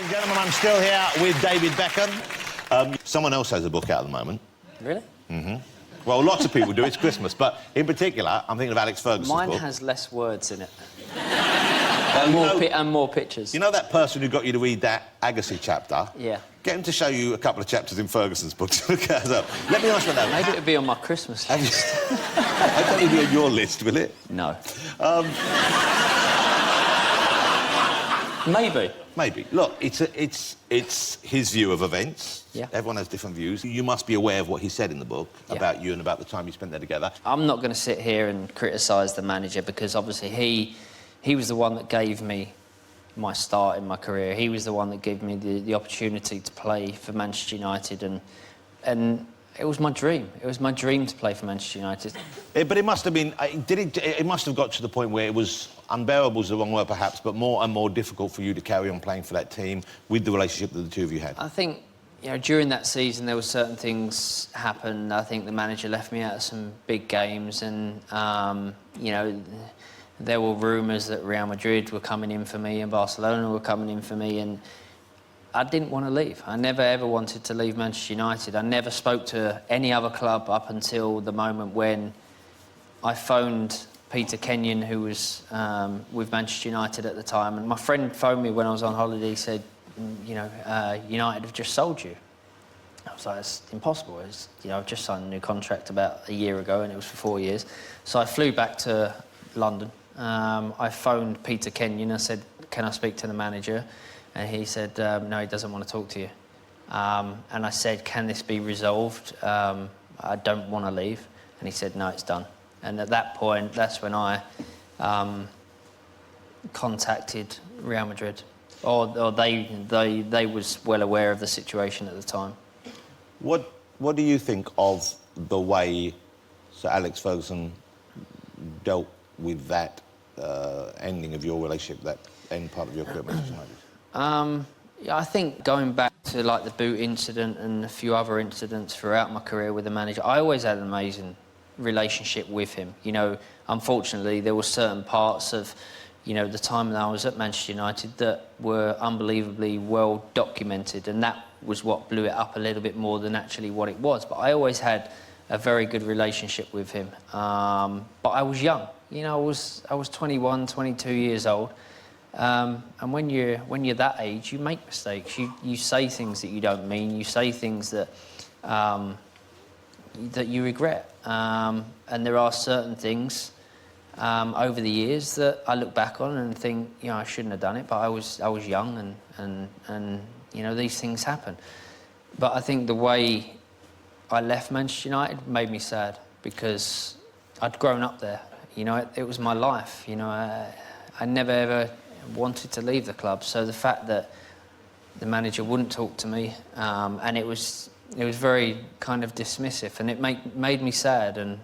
and gentlemen, I'm still here with David Beckham. Someone else has a book out at the moment. Really? Mm-hmm. Well, lots of people do. It's Christmas, but in particular, I'm thinking of Alex Ferguson's book. Mine has less words in it. and more pictures. You know that person who got you to read that Agassi chapter? Yeah. Get him to show you a couple of chapters in Ferguson's book. Let me ask you that. Maybe it'll be on my Christmas list. I don't think it'll be on your list, will it? No. Maybe. Maybe. Look, it's his view of events. Yeah. Everyone has different views. You must be aware of what he said in the book about you and about the time you spent there together. I'm not going to sit here and criticise the manager because obviously he was the one that gave me my start in my career. He was the one that gave me the opportunity to play for Manchester United, and it was my dream. It was my dream to play for Manchester United. But it must have been... It must have got to the point where it was... Unbearable is the wrong word, perhaps, but more and more difficult for you to carry on playing for that team with the relationship that the two of you had. I think, you know, during that season there were certain things happened. I think the manager left me out of some big games, and you know, there were rumours that Real Madrid were coming in for me and Barcelona were coming in for me, and I didn't want to leave. I never ever wanted to leave Manchester United. I never spoke to any other club up until the moment when I phoned Peter Kenyon, who was with Manchester United at the time, and my friend phoned me when I was on holiday. He said, you know, United have just sold you. I was like, it's impossible. It's, you know, I've just signed a new contract about a year ago, and it was for 4 years. So I flew back to London. I phoned Peter Kenyon. I said, can I speak to the manager? And he said, no, he doesn't want to talk to you. And I said, can this be resolved? I don't want to leave. And he said, no, it's done. And at that point, that's when I contacted Real Madrid, or they was well aware of the situation at the time. What do you think of the way Sir Alex Ferguson dealt with that ending of your relationship, that end part of your career at Manchester United? Yeah, I think going back to like the boot incident and a few other incidents throughout my career with the manager, I always had an amazing relationship with him. You know, unfortunately, there were certain parts of, you know, the time that I was at Manchester United that were unbelievably well documented, and that was what blew it up a little bit more than actually what it was. But I always had a very good relationship with him. But I was young. You know, I was 21, 22 years old. And when you're that age, you make mistakes. You say things that you don't mean. You say things that that you regret. And there are certain things over the years that I look back on and think, you know, I shouldn't have done it, but I was young, and you know, these things happen. But I think the way I left Manchester United made me sad because I'd grown up there. You know, it was my life. You know, I never ever wanted to leave the club. So the fact that the manager wouldn't talk to me, and it was very kind of dismissive, and it made me sad. And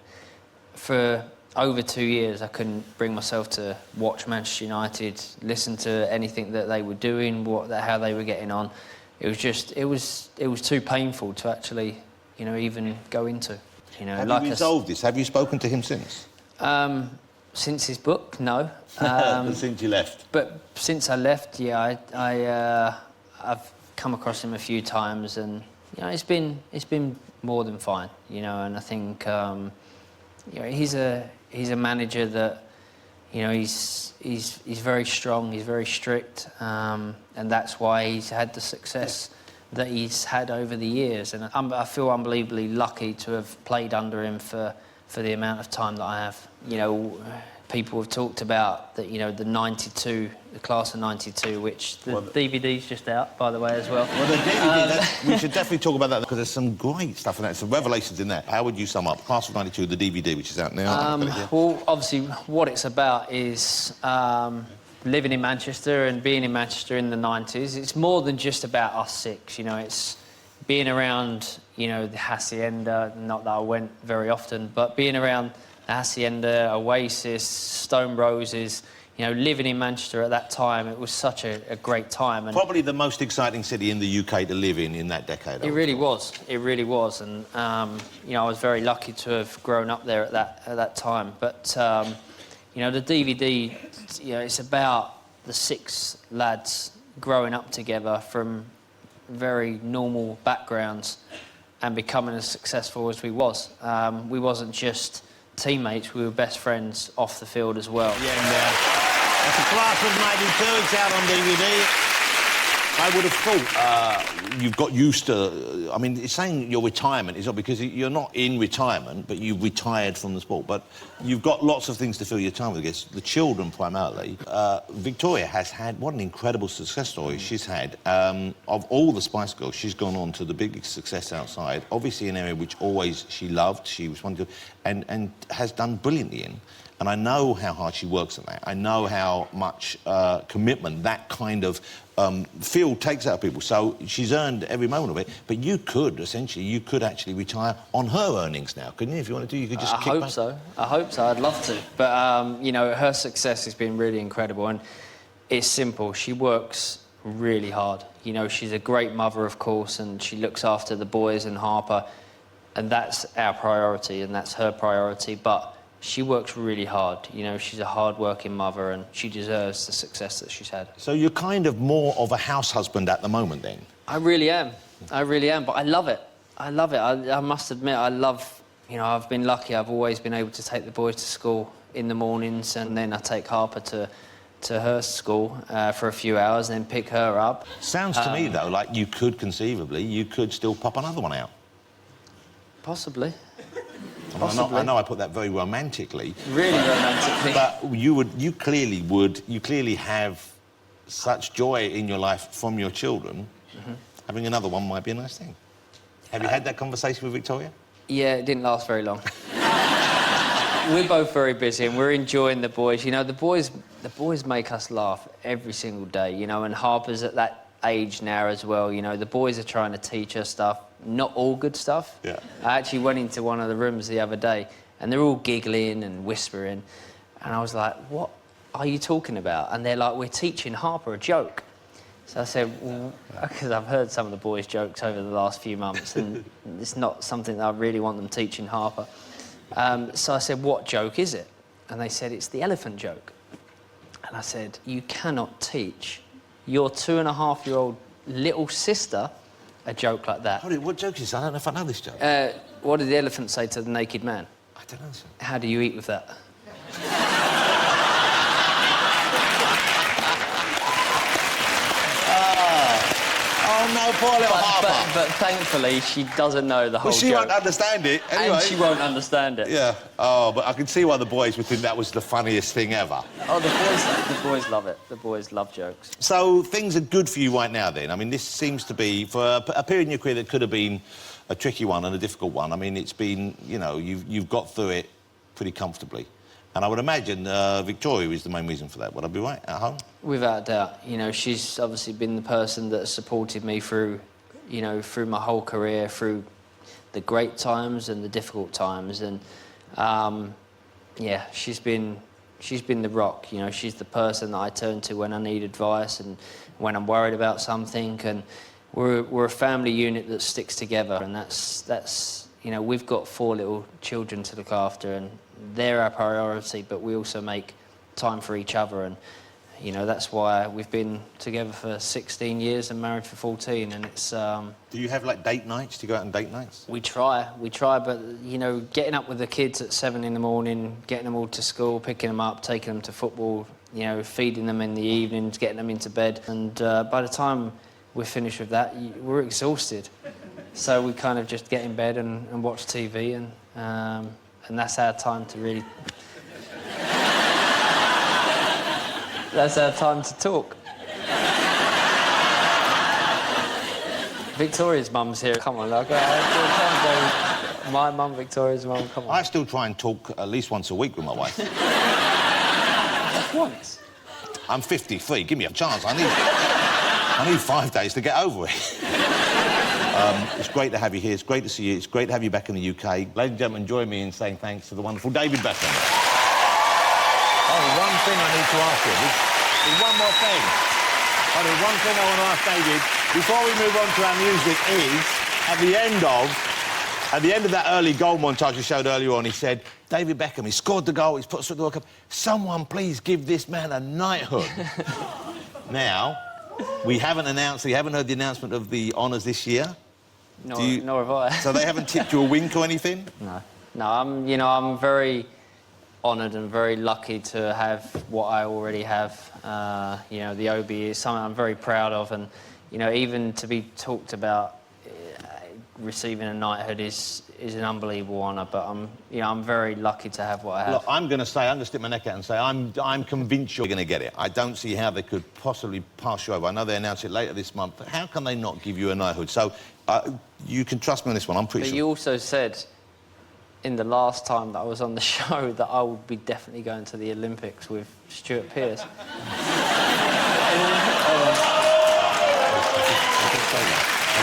for over 2 years, I couldn't bring myself to watch Manchester United, listen to anything that they were doing, how they were getting on. It was too painful to actually, you know, even go into. You know, have you resolved this? Have you spoken to him since? Since his book, no. But since you left? But since I left, yeah, I've come across him a few times, and you know, it's been more than fine. You know, and I think you know, he's a manager that, you know, he's very strong, he's very strict, and that's why he's had the success that he's had over the years. And I feel unbelievably lucky to have played under him for the amount of time that I have. You know, people have talked about that, you know, the class of 92, which the DVD's just out, by the way, as well. Well, the DVD, we should definitely talk about that, because there's some great stuff in that, some revelations in there. How would you sum up Class of 92, the DVD, which is out now? Well, obviously, what it's about is living in Manchester and being in Manchester in the 90s. It's more than just about us six, you know, it's being around, you know, the Hacienda, not that I went very often, but being around the Hacienda, Oasis, Stone Roses, you know, living in Manchester at that time, it was such a great time. And probably the most exciting city in the UK to live in that decade. It really was. It really was. And, you know, I was very lucky to have grown up there at that time. But, you know, the DVD, you know, it's about the six lads growing up together from very normal backgrounds and becoming as successful as we was. We wasn't just teammates, we were best friends off the field as well. Yeah, that's a class of '92. It's out on DVD. I would have thought you've got used to... I mean, it's saying your retirement is not because you're not in retirement, but you've retired from the sport. But you've got lots of things to fill your time with, I guess. The children, primarily. Victoria has had... What an incredible success story she's had. Of all the Spice Girls, she's gone on to the biggest success outside. Obviously, an area which always she loved, she was one to... And has done brilliantly in. And I know how hard she works at that. I know how much commitment that kind of field takes out of people. So she's earned every moment of it. But you could, essentially, you could actually retire on her earnings now, couldn't you? If you wanted to, you could just kick back. I hope so. I'd love to. But, you know, her success has been really incredible. And it's simple. She works really hard. You know, she's a great mother, of course, and she looks after the boys and Harper. And that's our priority, and that's her priority. But she works really hard. You know, she's a hard-working mother, and she deserves the success that she's had. So you're kind of more of a house husband at the moment, then? I really am. I really am, but I love it. I love it. I must admit, I love... You know, I've been lucky. I've always been able to take the boys to school in the mornings, and then I take Harper to her school for a few hours, and then pick her up. Sounds to me, though, like you could conceivably, you could still pop another one out. Possibly. I know I put that very romantically. Really romantically. But you clearly have such joy in your life from your children. Mm-hmm. Having another one might be a nice thing. Have you had that conversation with Victoria? Yeah, it didn't last very long. We're both very busy and we're enjoying the boys. You know, the boys make us laugh every single day, you know, and Harper's at that age now as well. You know, the boys are trying to teach her stuff. Not all good stuff. Yeah. I actually went into one of the rooms the other day and they're all giggling and whispering. And I was like, what are you talking about? And they're like, we're teaching Harper a joke. So I said, well, because I've heard some of the boys' jokes over the last few months and it's not something that I really want them teaching Harper. So I said, what joke is it? And they said, it's the elephant joke. And I said, you cannot teach your 2.5-year-old little sister a joke like that. Hold it, what joke is that? I don't know if I know this joke. What did the elephant say to the naked man? I don't know, sir. How do you eat with that? Oh, no, poor little Harper. But thankfully, she doesn't know the whole Well, she joke. won't understand it, anyway. And she won't understand it. Yeah. Oh, but I can see why the boys would think that was the funniest thing ever. Oh, the boys love it. The boys love jokes. So things are good for you right now, then? I mean, this seems to be, for a period in your career that could have been a tricky one and a difficult one, I mean, it's been, you know, you've got through it pretty comfortably. And I would imagine Victoria is the main reason for that. Would I be right, at home? Without a doubt. You know, she's obviously been the person that supported me through, you know, through my whole career, through the great times and the difficult times. And, yeah, she's been the rock. You know, she's the person that I turn to when I need advice and when I'm worried about something. And we're a family unit that sticks together. And that's you know, we've got 4 little children to look after, and they're our priority, but we also make time for each other. And, you know, that's why we've been together for 16 years and married for 14, and it's... Do you have, like, date nights? Do you go out on date nights? We try, but, you know, getting up with the kids at 7 in the morning, getting them all to school, picking them up, taking them to football, you know, feeding them in the evenings, getting them into bed, and by the time we're finished with that, we're exhausted. So we kind of just get in bed and watch TV, and that's our time to really... That's our time to talk. Victoria's mum's here. Come on, look. My mum, Victoria's mum, come on. I still try and talk at least once a week with my wife. Once? I'm 53. Give me a chance. I need 5 days to get over it. It's great to have you here. It's great to see you. It's great to have you back in the UK. Ladies and gentlemen, join me in saying thanks to the wonderful David Beckham. Oh, one thing I need to ask you. There's one more thing. Oh, there's one thing I want to ask David before we move on to our music is, at the end of that early goal montage you showed earlier on, he said, David Beckham, he scored the goal, he's put us through the World Cup. Someone please give this man a knighthood. Now, We haven't heard the announcement of the honours this year. Nor have I. So they haven't tipped you a wink or anything? No, I'm very honoured and very lucky to have what I already have. The OB is something I'm very proud of, and even to be talked about receiving a knighthood is an unbelievable honour. But I'm very lucky to have what I have. Look, I'm going to stick my neck out and say I'm convinced you're going to get it. I don't see how they could possibly pass you over. I know they announce it later this month. How can they not give you a knighthood? So you can trust me on this one. I'm pretty sure. But you also said in the last time that I was on the show that I would be definitely going to the Olympics with Stuart Pearce. I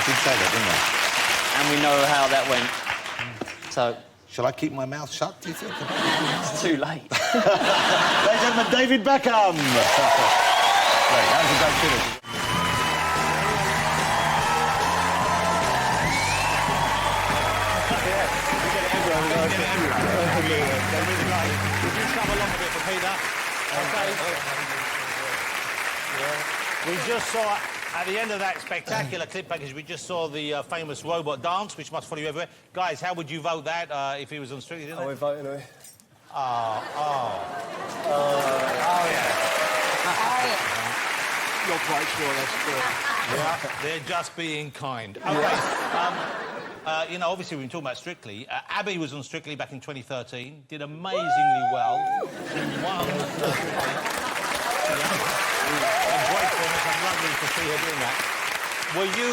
did say that, didn't I? And we know how that went. So... Shall I keep my mouth shut, do you think? It's too late. Ladies and gentlemen, David Beckham! Great, that was a great finish. We just saw, at the end of that spectacular clip package, we just saw the famous robot dance, which must follow you everywhere. Guys, how would you vote that if he was on Strictly? We're voting anyway. Yeah. You're quite sure that's true. Yeah, they're just being kind. Okay. Obviously, we've been talking about Strictly. Abby was on Strictly back in 2013, did amazingly well. She won. Great performance. I'm lovely to see her doing that. Were you,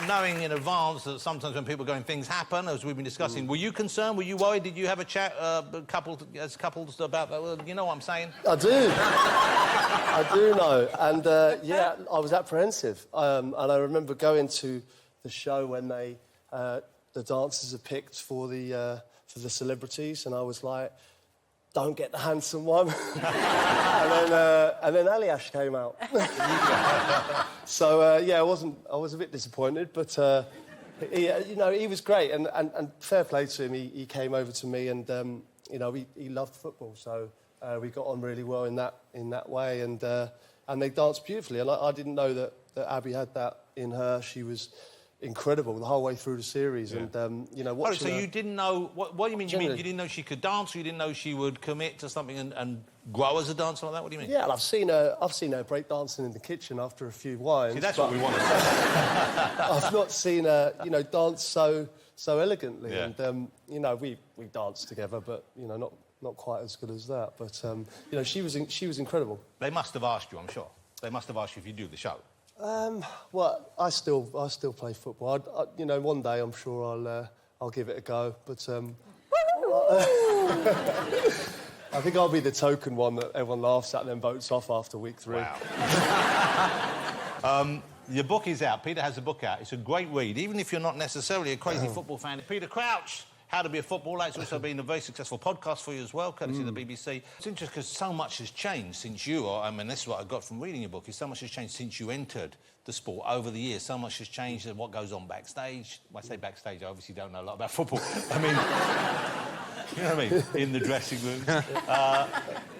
knowing in advance that sometimes when people are going, things happen, as we've been discussing, were you concerned? Were you worried? Did you have a chat as couples about that? Well, you know what I'm saying? I do. I do know. And, yeah, I was apprehensive. And I remember going to the show when the dancers are picked for the celebrities, and I was like, don't get the handsome one. and then Aliash came out. So, yeah, I was a bit disappointed, but, he was great, and fair play to him. He came over to me, and, he loved football, so we got on really well in that way, and they danced beautifully, and I didn't know that Abby had that in her. She was incredible the whole way through the series, and watching so you didn't know what do you mean? Generally. You didn't know she could dance, or you didn't know she would commit to something and grow as a dancer like that? What do you mean? Yeah, and I've seen her break dancing in the kitchen after a few wines. See, that's what we want to say. I've not seen her, dance so elegantly, Yeah. and we danced together, but not quite as good as that. But she was incredible. They must have asked you, I'm sure. They must have asked you if you do the show. Well, I still play football. One day I'm sure I'll give it a go. But I think I'll be the token one that everyone laughs at and then votes off after week 3. Wow. Your book is out. Peter has a book out. It's a great read, even if you're not necessarily a crazy football fan. Peter Crouch, How to Be a Footballer. It's also been a very successful podcast for you as well, courtesy of the BBC. It's interesting because so much has changed since you, this is what I got from reading your book, is so much has changed since you entered the sport over the years. So much has changed in what goes on backstage. When I say backstage, I obviously don't know a lot about football. I mean, you know what I mean? In the dressing room.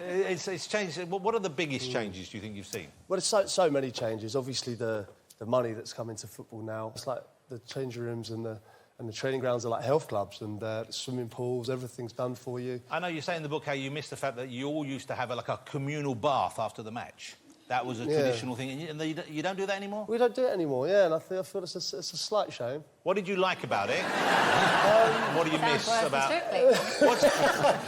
It's changed. What are the biggest changes do you think you've seen? Well, there's so many changes. Obviously, the money that's come into football now. It's like the changing rooms and the training grounds are like health clubs, and the swimming pools, everything's done for you. I know you say in the book how you miss the fact that you all used to have a communal bath after the match. That was a traditional thing, and you don't do that anymore? We don't do it anymore, yeah, and I feel it's a slight shame. What did you like about it? What do you miss about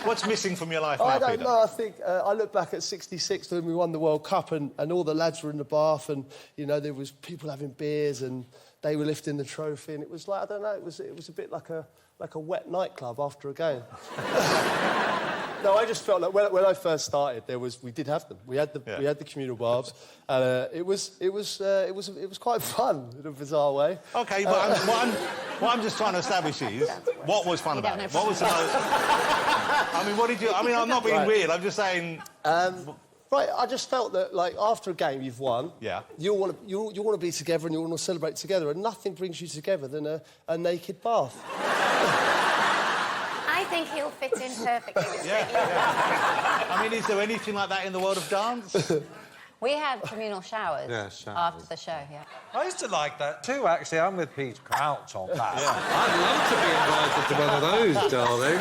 what's missing from your life now, I don't Peter? know, I think I look back at '66 when we won the World Cup, and all the lads were in the bath, and, there was people having beers, and they were lifting the trophy, and it was like, I don't know, it was a bit like a wet nightclub after a game. No, I just felt like when I first started, we did have them. We had the communal baths, and it was quite fun in a bizarre way. Okay, but what I'm just trying to establish is what was fun about it. What was the most... what did you? I'm not being weird. I'm just saying. Right, I just felt that, after a game you've won, you want to be together and you want to celebrate together, and nothing brings you together than a naked bath. I think he'll fit in perfectly with Strictly. Is there anything like that in the world of dance? We had communal showers, Yeah, showers. after the show, yeah. I used to like that too, actually. I'm with Peter Crouch on that. I'd love to be invited to one of those, darling.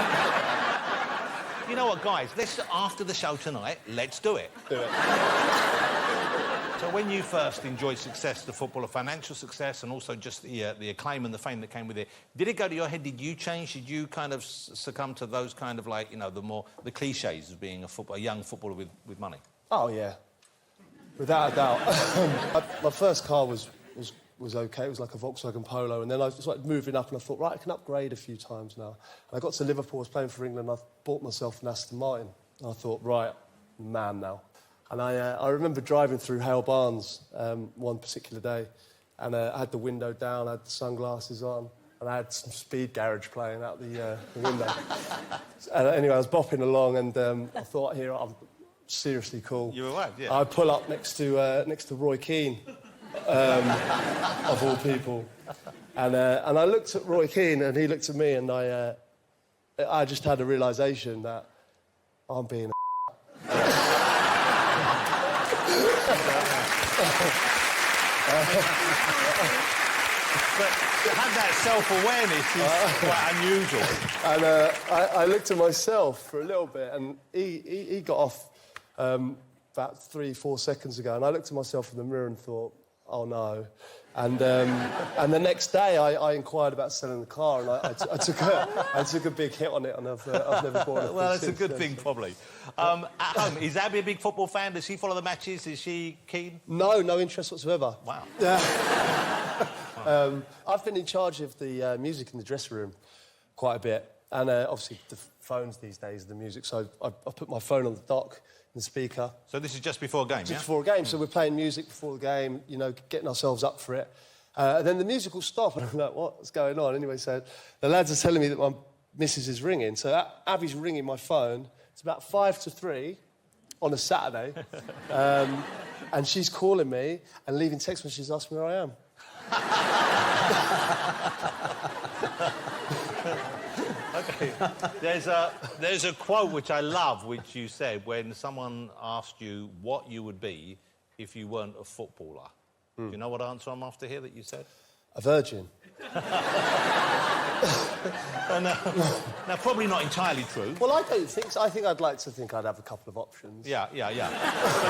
You know what, guys? After the show tonight, let's do it. Do it. So when you first enjoyed success, the footballer, financial success, and also just the acclaim and the fame that came with it, did it go to your head? Did you change? Did you kind of succumb to those kind of, like, you know, the cliches of being a young footballer with money? Oh, yeah. Without a doubt. My first car was OK. It was like a Volkswagen Polo, and then I started moving up, and I thought, right, I can upgrade a few times now. And I got to Liverpool, I was playing for England, and I bought myself an Aston Martin. And I thought, right, man now. And I remember driving through Hale Barnes one particular day, and I had the window down, I had the sunglasses on, and I had some Speed Garage playing out the window. And anyway, I was bopping along, and I thought, here, I'm seriously cool. You were right, yeah. I pull up next to Roy Keane, of all people. And I looked at Roy Keane, and he looked at me, and I just had a realisation that I'm being a But to have that self-awareness is quite unusual. And I looked at myself for a little bit, and he got off about 3-4 seconds ago, and I looked at myself in the mirror and thought, oh no. And the next day I inquired about selling the car, and I took a big hit on it, and I've never bought it. Well, it's a good thing, probably. At home, is Abby a big football fan? Does she follow the matches? Is she keen? No interest whatsoever. Wow. I've been in charge of the music in the dressing room quite a bit, and obviously the phones these days are the music, so I put my phone on the dock in the speaker. So this is just before a game, Just before a game, so we're playing music before the game, you know, getting ourselves up for it. And then the music will stop, and I'm like, what's going on? Anyway, so the lads are telling me that my missus is ringing, so Abby's ringing my phone. It's about 5 to 3 on a Saturday, and she's calling me and leaving text messages asking where I am. OK. There's a quote which I love, which you said when someone asked you what you would be if you weren't a footballer. Do you know what answer I'm after here that you said? A virgin. Now, probably not entirely true. Well, I don't think so. I think I'd like to think I'd have a couple of options. Yeah. But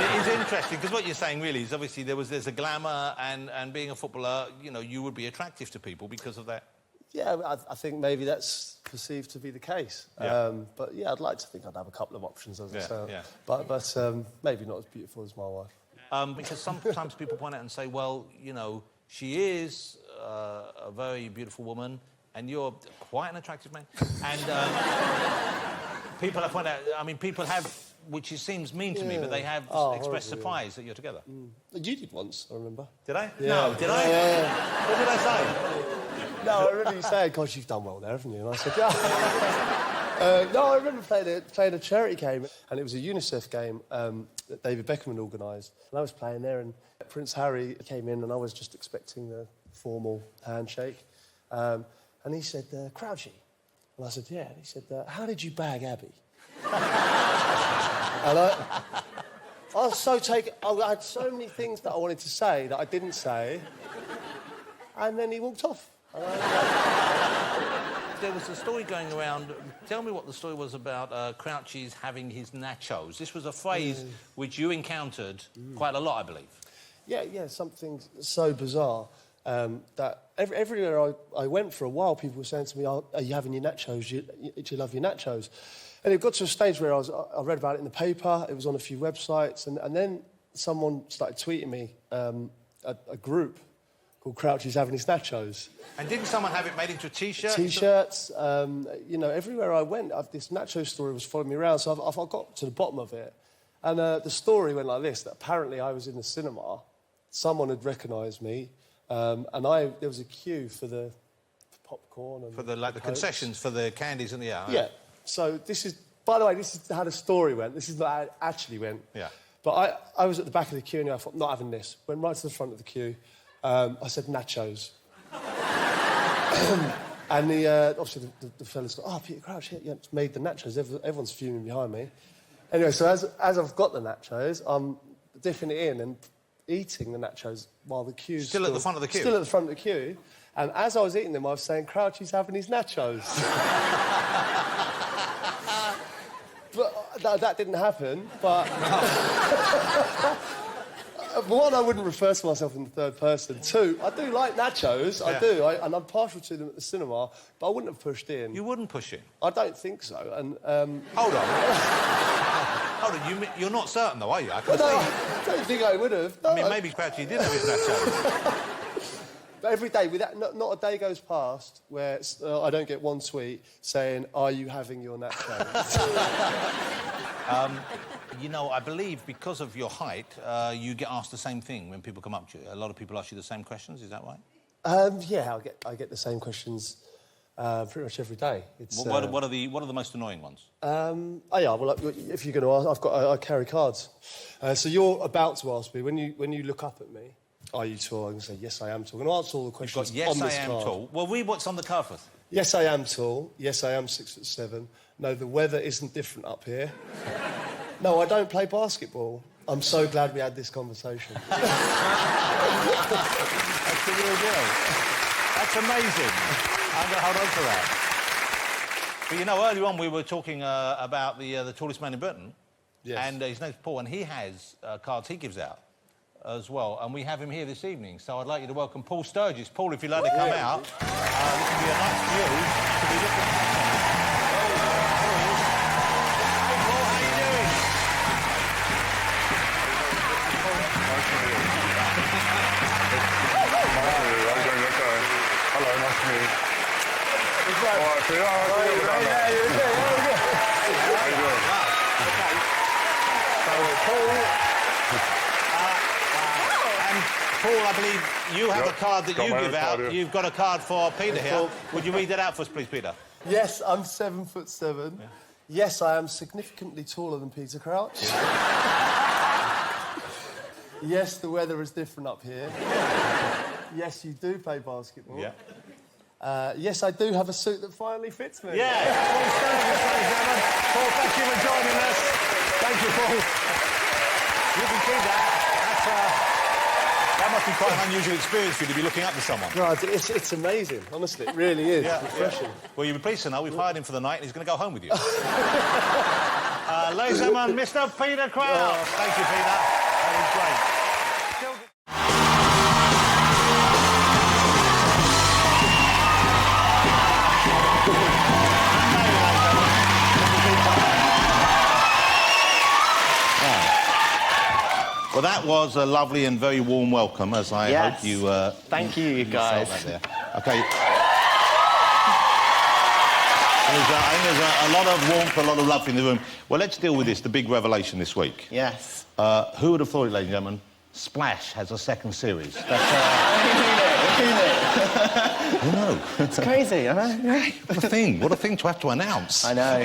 it is interesting, because what you're saying really is, obviously, there's a glamour, and being a footballer, you know, you would be attractive to people because of that. Yeah, I think maybe that's perceived to be the case. Yeah. But, yeah, I'd like to think I'd have a couple of options, as I say. Yeah. But maybe not as beautiful as my wife. Because sometimes people point out and say, well, you know, she is a very beautiful woman, and you're quite an attractive man. And people have pointed out, I mean, people have, which seems mean to me, but they have expressed surprise that you're together. You did once, I remember. Did I? Yeah. No, did I? Yeah. What did I say? No, I remember you saying, gosh, you've done well there, haven't you? And I said, yeah. No, I remember playing a charity game, and it was a UNICEF game that David Beckham had organised. And I was playing there, and Prince Harry came in, and I was just expecting the formal handshake. And he said, Crouchy. And I said, yeah. And he said, how did you bag Abby? And I was so taken... I had so many things that I wanted to say that I didn't say. And then he walked off. There was a story going around. Tell me what the story was about Crouchy's having his nachos. This was a phrase which you encountered quite a lot, I believe. Yeah, something so bizarre that everywhere I went for a while, people were saying to me, are you having your nachos? Do you love your nachos? And it got to a stage where I read about it in the paper, it was on a few websites, and then someone started tweeting me, a group called Crouchy's Having His Nachos. And didn't someone have it made into a T-shirt? T-shirts, you know, everywhere I went, this nacho story was following me around, so I got to the bottom of it. And the story went like this, that apparently I was in the cinema, someone had recognised me, and there was a queue for the popcorn and... For the concessions, for the candies and the... Yeah. So this is... By the way, this is how the story went. This is not how it actually went. Yeah. But I was at the back of the queue, and I thought, not having this. Went right to the front of the queue. I said nachos. And obviously the fella's got, Peter Crouch, yeah, made the nachos. Everyone's fuming behind me. Anyway, so as I've got the nachos, I'm dipping it in and eating the nachos while the queue's Still at the front of the queue? Still at the front of the queue. And as I was eating them, I was saying, Crouchy's having his nachos. But that didn't happen, but... One, I wouldn't refer to myself in the third person. Two, I do like nachos, I do, and I'm partial to them at the cinema, but I wouldn't have pushed in. You wouldn't push in? I don't think so, and... Hold on. Hold on, you're not certain, though, are you? I can see. I don't think I would have. No, I mean, maybe Crouchy did have his nachos. But every day, not a day goes past where I don't get one tweet saying, "Are you having your nachos?" You know, I believe because of your height, you get asked the same thing when people come up to you. A lot of people ask you the same questions, is that right? Yeah, I get the same questions pretty much every day. It's, what are the most annoying ones? Well, if you're going to ask, I carry cards. So you're about to ask me, when you look up at me, are you tall? I'm going to say, yes, I am tall. I'm going to answer all the questions Yes, on this I am card. tall. Well, read what's on the card first. Yes, I am tall. Yes, I am 6'7". No, the weather isn't different up here. No, I don't play basketball. I'm so glad we had this conversation. That's the real deal. That's amazing. I'm going to hold on to that. But you know, earlier on we were talking about the tallest man in Britain. Yes. And his name's Paul, and he has cards he gives out as well. And we have him here this evening, so I'd like you to welcome Paul Sturgis. Paul, if you'd like to come out, this would be a nice view to be looking at. Paul, how you doing? Hello, nice to meet you. Paul, I believe you have a card that you give out. Card, yeah. You've got a card for Peter here. Would you read that out for us, please, Peter? Yes, I'm 7'7". Yeah. Yes, I am significantly taller than Peter Crouch. Yes, the weather is different up here. Yes, you do play basketball. Yeah. Yes, I do have a suit that finally fits me. Yeah. Paul Sturgis, ladies and gentlemen. Paul, thank you for joining us. Thank you, Paul. You can keep that. That must be quite an unusual experience for you to be looking up to someone. No, it's amazing, honestly. It really is. Yeah, refreshing. Yeah. Well, you'll be pleased to know we've hired him for the night and he's going to go home with you. Ladies and gentlemen, Mr. Peter Crouch. Thank you, Peter. That was great. Well, that was a lovely and very warm welcome, as I hope you... Thank you, guys. That there. OK. I think there's a lot of warmth, a lot of love in the room. Well, let's deal with this, the big revelation this week. Yes. Who would have thought it, ladies and gentlemen? Splash has a second series. Who knew? I know. It's crazy, I know. What a thing to have to announce. I know.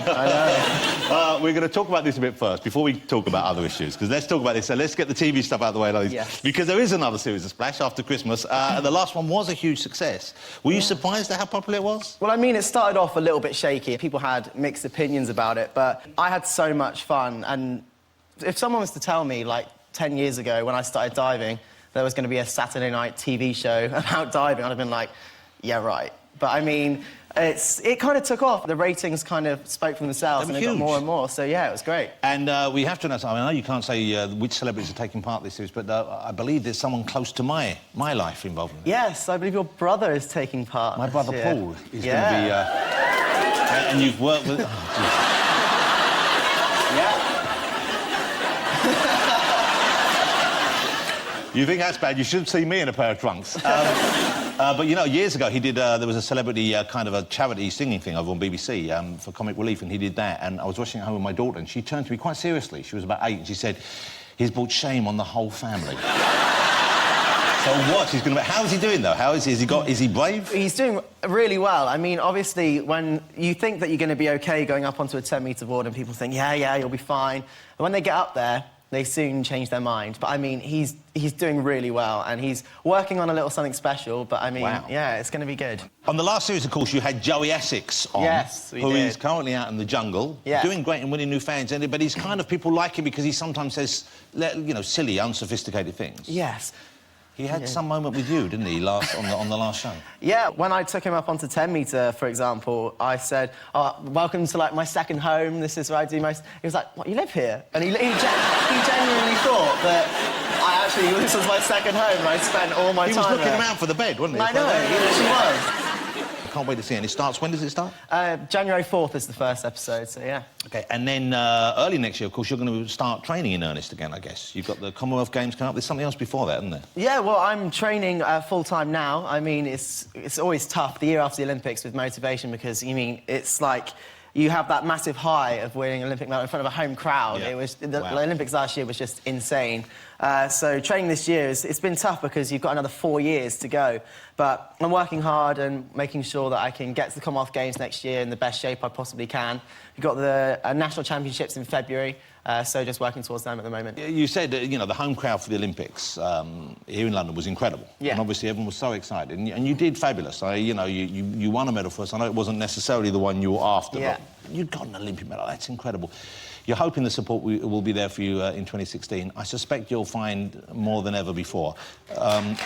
We're going to talk about this a bit first, before we talk about other issues, because let's talk about this. So let's get the TV stuff out of the way, ladies. Yes. Because there is another series of Splash after Christmas. The last one was a huge success. Were you surprised at how popular it was? Well, I mean, it started off a little bit shaky. People had mixed opinions about it, but I had so much fun. And if someone was to tell me, like, 10 years ago, when I started diving, there was going to be a Saturday night TV show about diving, I'd have been like, yeah, right. But, I mean, it kind of took off. The ratings kind of spoke for themselves, and it got more and more. So, yeah, it was great. And we have to announce, I know you can't say which celebrities are taking part in this series, but I believe there's someone close to my life involved in it. Yes, I believe your brother is taking part. My brother Paul is going to be... and you've worked with... You think that's bad? You should see me in a pair of trunks. But, you know, years ago, he did... there was a celebrity kind of a charity singing thing over on BBC for Comic Relief, and he did that. And I was watching it home with my daughter, and she turned to me quite seriously. She was about 8, and she said, he's brought shame on the whole family. So what? He's going to... How is he doing, though? How is he? Is he brave? He's doing really well. I mean, obviously, when you think that you're going to be OK going up onto a 10-metre board and people think, yeah, you'll be fine. And when they get up there, they soon change their mind. But I mean, he's doing really well, and he's working on a little something special. But I mean, yeah, it's going to be good. On the last series, of course, you had Joey Essex on. Yes, we who did. is currently out in the jungle, Yeah. doing great and winning new fans. But he's kind of, people like him because he sometimes says, you know, silly, unsophisticated things. Yes. He had some moment with you, didn't he, on the last show? Yeah, when I took him up onto 10 metre, for example, I said, oh, welcome to, like, my second home, this is where I do most... He was like, what, you live here? And he genuinely thought that this was my second home, and I spent all my time He was looking there. around for the bed, wasn't he? I know, he literally was. I can't wait to see it. And it starts, when does it start? January 4th is the first episode, so yeah. OK, and then early next year, of course, you're going to start training in earnest again, I guess. You've got the Commonwealth Games coming up. There's something else before that, isn't there? Yeah, well, I'm training full-time now. I mean, it's always tough, the year after the Olympics, with motivation, because, you mean, it's like... You have that massive high of winning an Olympic medal in front of a home crowd. Yeah. It was the Olympics last year was just insane. So training this year, it's been tough because you've got another 4 years to go. But I'm working hard and making sure that I can get to the Commonwealth Games next year in the best shape I possibly can. We've got the National Championships in February, so just working towards them at the moment. You said, you know, the home crowd for the Olympics here in London was incredible. Yeah. And obviously everyone was so excited. And you did fabulous. You know, you won a medal for us. I know it wasn't necessarily the one you were after, Yeah. but you got an Olympic medal. That's incredible. You're hoping the support will be there for you in 2016. I suspect you'll find more than ever before. And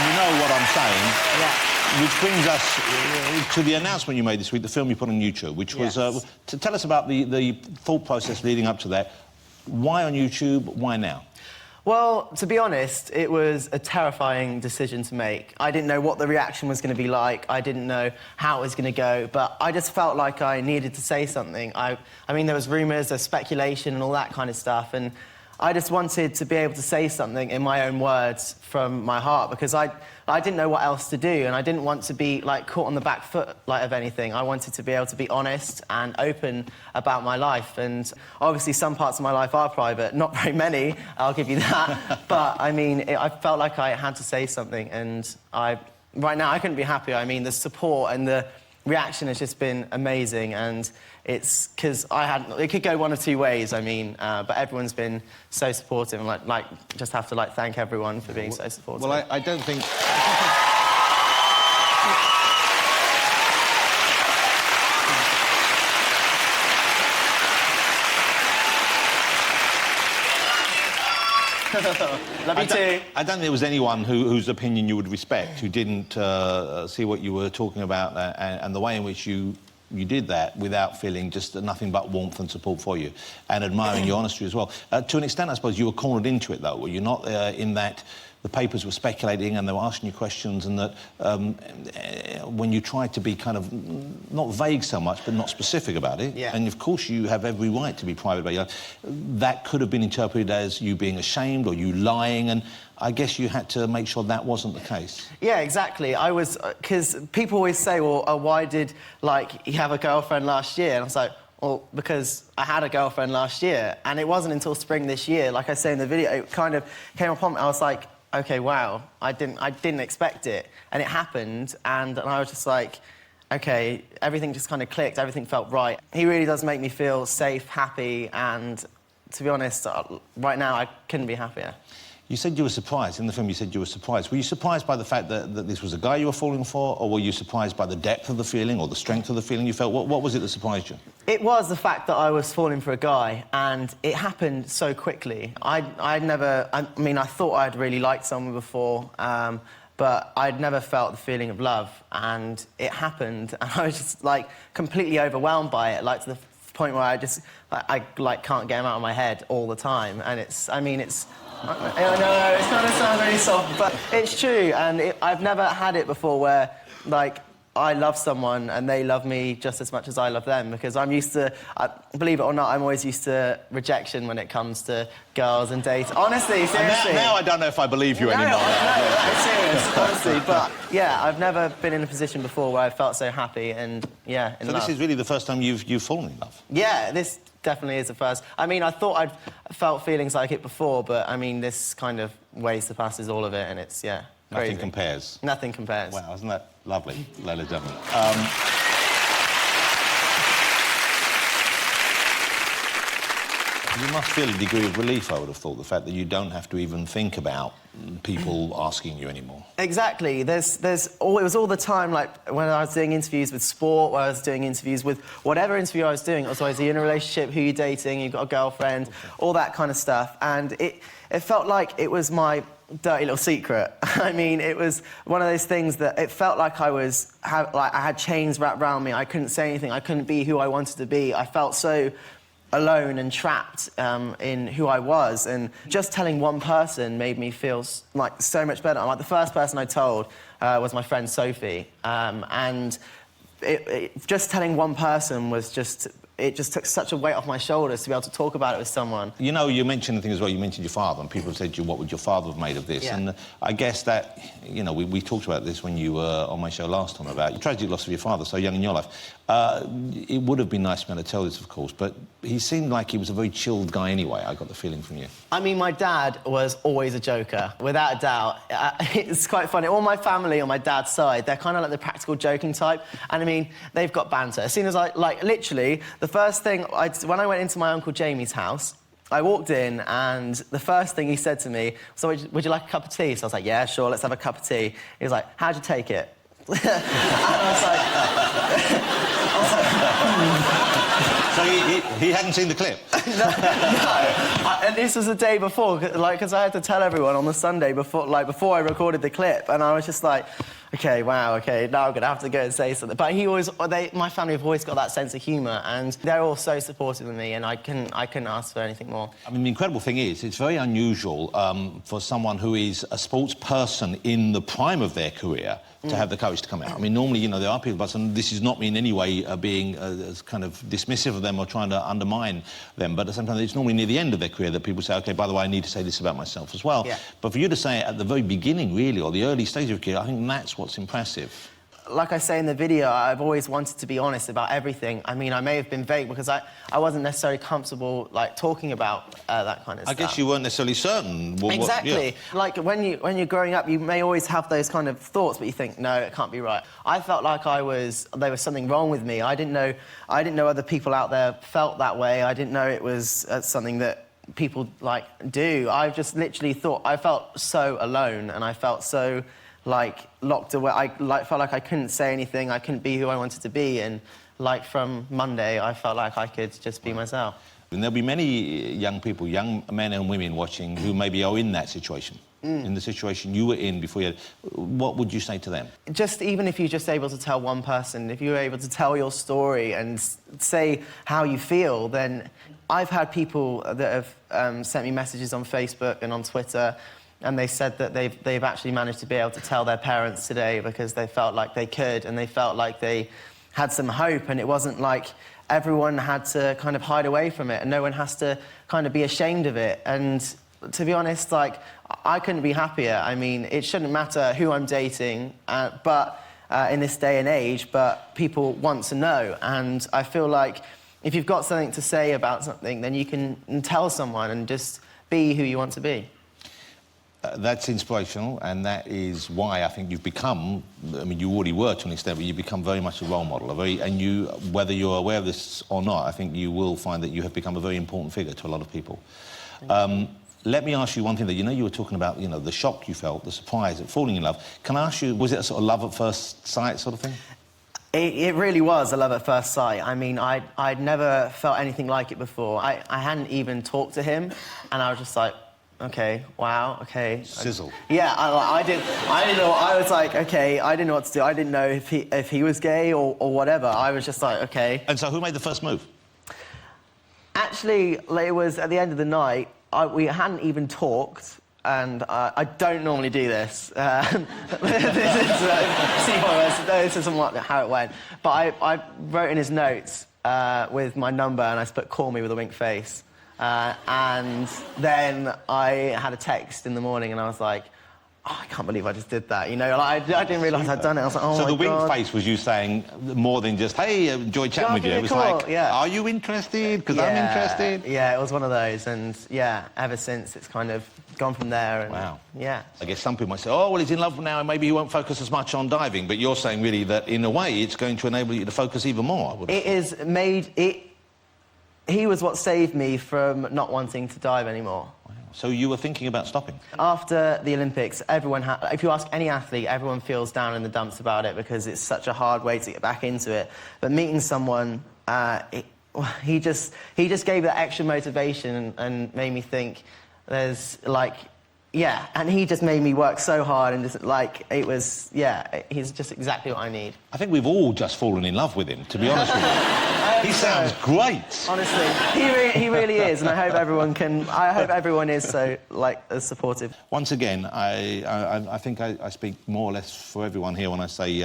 you know what I'm saying. Yeah. Which brings us to the announcement you made this week, the film you put on YouTube, which was... Yes. to tell us about the thought process leading up to that. Why on YouTube? Why now? Well, to be honest, it was a terrifying decision to make. I didn't know what the reaction was going to be like. I didn't know how it was going to go, but I just felt like I needed to say something. I mean, there was rumours, there's speculation and all that kind of stuff, and I just wanted to be able to say something in my own words from my heart, because I didn't know what else to do, and I didn't want to be, like, caught on the back foot, like, of anything. I wanted to be able to be honest and open about my life, and obviously some parts of my life are private, not very many, I'll give you that, but, I mean, I felt like I had to say something, and right now I couldn't be happier. I mean, the support and the reaction has just been amazing, and it's because it could go one of two ways, I mean, but everyone's been so supportive, and just have to thank everyone for being so supportive. Well, I don't think... Love you too. I don't think there was anyone whose opinion you would respect who didn't see what you were talking about and the way in which you did that without feeling just nothing but warmth and support for you, and admiring your honesty as well. To an extent, I suppose, you were cornered into it, though, were you not, in that the papers were speculating and they were asking you questions, and that when you tried to be kind of not vague so much but not specific about it, yeah. and of course you have every right to be private about it, that could have been interpreted as you being ashamed or you lying, and I guess you had to make sure that wasn't the case. Yeah, exactly. I was... Because people always say, well, why did, you have a girlfriend last year? And I was like, well, because I had a girlfriend last year, and it wasn't until spring this year, like I say in the video, it kind of came upon me. I was like, OK, wow, I didn't expect it, and it happened, and I was just like, OK, everything just kind of clicked, everything felt right. He really does make me feel safe, happy, and to be honest, right now I couldn't be happier. You said you were surprised. In the film, you said you were surprised. Were you surprised by the fact that this was a guy you were falling for, or were you surprised by the depth of the feeling or the strength of the feeling you felt? What was it that surprised you? It was the fact that I was falling for a guy, and it happened so quickly. I mean, I thought I'd really liked someone before, but I'd never felt the feeling of love, and it happened, and I was just, completely overwhelmed by it, to the point where I can't get him out of my head all the time, and I know, it's going to sound really soft, but it's true, and I've never had it before where, I love someone and they love me just as much as I love them, because I'm used to, believe it or not, I'm always used to rejection when it comes to girls and dates. Honestly, seriously. Now I don't know if I believe you anymore. No, it's serious, honestly. But, yeah, I've never been in a position before where I felt so happy and, yeah, in love. So this is really the first time you've fallen in love? Yeah, this definitely is the first. I mean, I thought I'd felt feelings like it before, but, I mean, this kind of way surpasses all of it, and it's, yeah, crazy. Nothing compares. Nothing compares. Wow, isn't that lovely, ladies and gentlemen? You must feel a degree of relief, I would have thought, the fact that you don't have to even think about people asking you anymore. Exactly. It was all the time, like, when I was doing interviews with sport, when I was doing interviews with whatever interview I was doing, it was always, are you in a relationship, who are you dating, you got a girlfriend, all that kind of stuff. And it felt like it was my dirty little secret. I mean, it was one of those things that it felt like I had chains wrapped around me. I couldn't say anything. I couldn't be who I wanted to be. I felt so alone and trapped in who I was, and just telling one person made me feel like so much better. Like, the first person I told was my friend Sophie, and just telling one person was just... It just took such a weight off my shoulders to be able to talk about it with someone. You know, you mentioned the thing as well, you mentioned your father, and people have said to you, what would your father have made of this? Yeah. And I guess that, you know, we talked about this when you were on my show last time, about your tragic loss of your father so young in your life. It would have been nice to be able to tell this, of course, but he seemed like he was a very chilled guy anyway, I got the feeling from you. I mean, my dad was always a joker, without a doubt. It's quite funny. All my family on my dad's side, they're kind of like the practical joking type, and I mean, they've got banter. As soon as literally, the first thing, when I went into my Uncle Jamie's house, I walked in, and the first thing he said to me, so would you like a cup of tea? So I was like, yeah, sure, let's have a cup of tea. He was like, how'd you take it? And I was like... So he hadn't seen the clip? No. And this was the day before, because I had to tell everyone on the Sunday before I recorded the clip, and I was just like, OK, wow, OK, now I'm going to have to go and say something. But my family have always got that sense of humour, and they're all so supportive of me, and I couldn't ask for anything more. I mean, the incredible thing is, it's very unusual for someone who is a sports person in the prime of their career to have the courage to come out. I mean, normally, you know, there are people, and this is not me in any way being kind of dismissive of them or trying to undermine them, but at the same time, it's normally near the end of their career that people say, OK, by the way, I need to say this about myself as well. Yeah. But for you to say it at the very beginning, really, or the early stage of your career, I think that's what's impressive. Like I say in the video, I've always wanted to be honest about everything. I mean, I may have been vague because I wasn't necessarily comfortable, like, talking about that kind of stuff. I guess you weren't necessarily certain. Exactly. Yeah. Like, when you're growing up, you may always have those kind of thoughts, but you think, no, it can't be right. I felt like there was something wrong with me. I didn't know other people out there felt that way. I didn't know it was something that people, like, do. I just literally thought, I felt so alone, and I felt so... like, locked away. I felt like I couldn't say anything, I couldn't be who I wanted to be, and, like, from Monday, I felt like I could just be myself. And there'll be many young people, young men and women watching who maybe are in that situation, in the situation you were in before you had... What would you say to them? Just even if you're just able to tell one person, if you're able to tell your story and say how you feel, then I've had people that have sent me messages on Facebook and on Twitter, and they said that they've actually managed to be able to tell their parents today because they felt like they could, and they felt like they had some hope, and it wasn't like everyone had to kind of hide away from it, and no one has to kind of be ashamed of it. And to be honest, like, I couldn't be happier. I mean, it shouldn't matter who I'm dating, but in this day and age, but people want to know, and I feel like if you've got something to say about something, then you can tell someone and just be who you want to be. That's inspirational, and that is why I think you've become... I mean, you already were to an extent, but you've become very much a role model. And you, whether you're aware of this or not, I think you will find that you have become a very important figure to a lot of people. Let me ask you one thing, that you know you were talking about, you know, the shock you felt, the surprise at falling in love. Can I ask you, was it a sort of love at first sight sort of thing? It really was a love at first sight. I mean, I'd never felt anything like it before. I hadn't even talked to him, and I was just like, OK, wow, OK. Sizzle. Yeah, I didn't know. I was like, OK, I didn't know what to do. I didn't know if he was gay or whatever. I was just like, OK. And so who made the first move? Actually, it was at the end of the night. We hadn't even talked, and I don't normally do this. This isn't how it went. But I wrote in his notes with my number, and I put "call me" with a wink face. And then I had a text in the morning, and I was like, oh, I can't believe I just did that. You know, like, I didn't realise I'd done it. I was like, oh, so my the wink God. face was you saying more than just, hey, enjoy chatting with you. It was like, yeah. Are you interested? Because I'm interested. Yeah, it was one of those. And, yeah, ever since, it's kind of gone from there. And, wow. Yeah. I guess some people might say, oh, well, he's in love now and maybe he won't focus as much on diving. But you're saying, really, that in a way, it's going to enable you to focus even more. he was what saved me from not wanting to dive anymore. So you were thinking about stopping? After the Olympics, if you ask any athlete, everyone feels down in the dumps about it because it's such a hard way to get back into it. But meeting someone, he just gave that extra motivation and made me think there's like, yeah, and he just made me work so hard and just like, it was, yeah, he's just exactly what I need. I think we've all just fallen in love with him, to be honest with you. He sounds great. Honestly, he really is, and I hope everyone is so, like, as supportive. Once again, I think I speak more or less for everyone here when I say